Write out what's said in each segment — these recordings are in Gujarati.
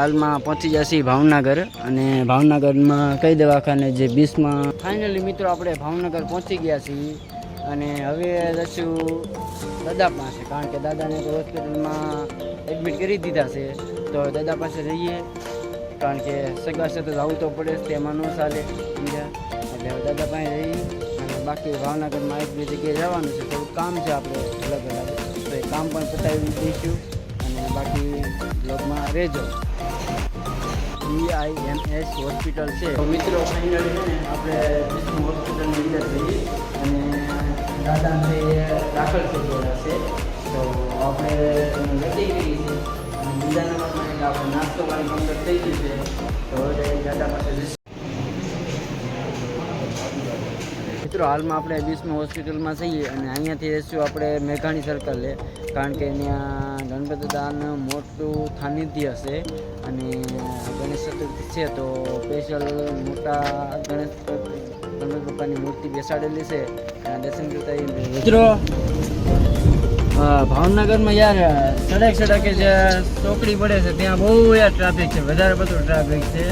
હાલમાં પહોંચી જશે ભાવનગર અને ભાવનગરમાં કઈ દવાખાને જે 20માં ફાઇનલી મિત્રો આપણે ભાવનગર પહોંચી ગયા છીએ અને હવે જશું દાદા પાસે, કારણ કે દાદાને તો હોસ્પિટલમાં એડમિટ કરી દીધા છે. તો દાદા પાસે જઈએ, કારણ કે સગા સાથે જવું તો પડે તેમાં ન ચાલે સમજ્યા. એટલે હવે દાદા પાસે જઈએ અને બાકી ભાવનગરમાં એક બે જગ્યાએ જવાનું છે, થોડું કામ છે આપણે અલગ અલગ, તો એ કામ પણ પતાવી દઈશું અને બાકી બ્લોગમાં રહેજો. BIMS હોસ્પિટલ છે. તો મિત્રો ફાઇનલી છે ને આપણે હોસ્પિટલની અંદર જઈએ અને દાદાને દાખલ થઈ ગયા છે. તો આપણે ગતિ કરી છે અને બીજા નંબરમાં એટલે આપણે નાસ્તો પાણી કમ્પ્લીટ થઈ ગયું છે. તો હવે દાદા પાસે જઈશું. મિત્રો હાલમાં આપણે 20માં હોસ્પિટલમાં જઈએ અને અહીંયાથી જઈશું આપણે મેઘાણી સર્કલે, કારણ કે ત્યાં ગણપતિ દાદાનું મોટું સાનિધ્ય હશે અને ગણેશ ચતુર્થી છે. તો સ્પેશિયલ મોટા ગણપતિ બાપાની મૂર્તિ બેસાડેલી છે, ત્યાં દર્શન કરતા. મિત્રો ભાવનગરમાં યાર સડકે જે ચોકડી પડે છે ત્યાં બહુ યાર ટ્રાફિક છે, વધારે પડતો ટ્રાફિક છે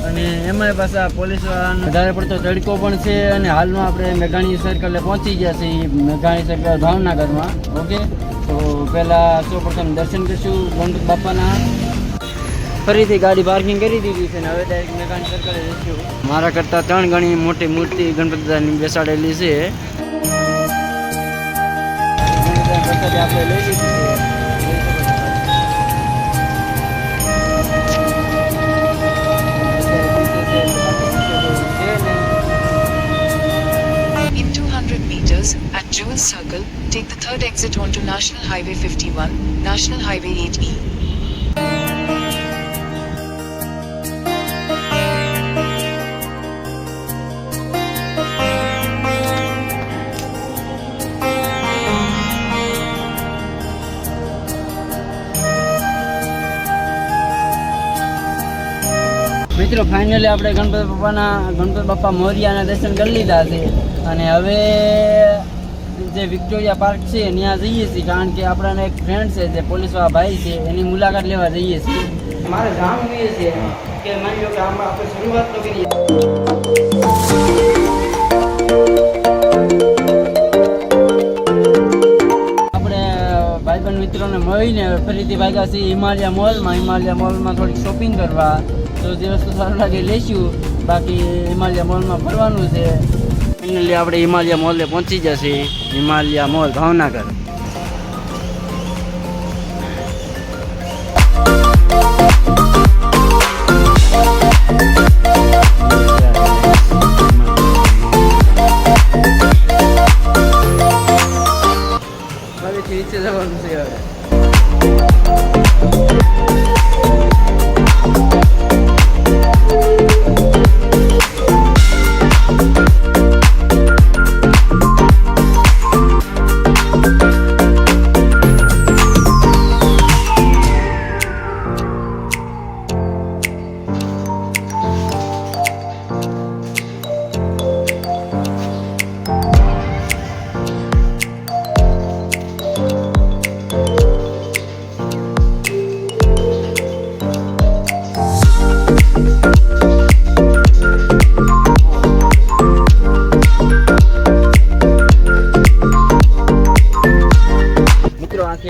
અને એમાં પાછા પોલીસવાળાનો વધારે પડતો તડકો પણ છે. અને હાલમાં આપણે મેઘાણી સર્કલે પહોંચી ગયા છીએ, મેઘાણી સર્કલ ભાવનગરમાં. ઓકે, તો પહેલાં સૌપ્રથમ દર્શન કરીશું ગણપતિ બાપાના. ફરીથી ગાડી પાર્કિંગ કરી દીધી છે ને હવે ડાયરેક્ટ મેઘાણી સર્કલે જઈશું. મારા કરતાં 3 ગણી મોટી મૂર્તિ ગણપતિ દાદાની બેસાડેલી છે. આપણે લઈ લીધી છે. In 200 meters, at Jewel Circle, take the third exit onto National Highway 51, National Highway 8E. મિત્રો ફાઇનલી આપણે ગણપતિ બાપા મોરિયાના દર્શન કરી લીધા છે અને હવે જે વિક્ટોરિયા પાર્ક છે ત્યાં જઈએ છીએ, કારણ કે આપણાને એક ફ્રેન્ડ છે જે પોલીસવાળા ભાઈ છે એની મુલાકાત લેવા જઈએ છીએ. મારે જાણવું એ છે કે માની લો કે આમાં આપણે શરૂઆત તો કરીએ. આપણે ભાઈબંધ મિત્રોને મળીને ફરીથી ભાગ્યા છીએ હિમાલય મોલમાં થોડીક શોપિંગ કરવા. તો જે વસ્તુ સારું લાગે લઈશું, બાકી હિમાલય મોલમાં ફરવાનું છે. ફાઇનલી આપણે હિમાલય મોલે પહોંચી જશે, હિમાલય મોલ ભાવનગર. ફરીથી નીચે જવાનું છે હવે.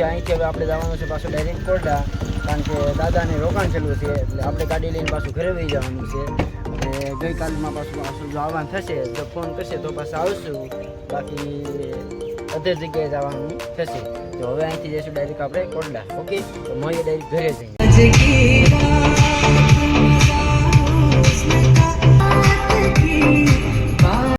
અહીંથી હવે આપણે જવાનું છે પાછું ડાયરેક્ટ કોરડા, કારણ કે દાદાને રોકાણ ચાલુ છે એટલે આપણે ગાડી લઈને પાછું ઘરે વહી જવાનું છે. અને ગઈકાલમાં પાછું જો આવવાનું થશે જો ફોન કરશે તો પાછું આવશું, બાકી અધર જગ્યાએ જવાનું થશે. તો હવે અહીંથી જઈશું ડાયરેક્ટ આપણે કોરડા. ઓકે, તો મળીએ ડાયરેક્ટ ઘરે જઈને.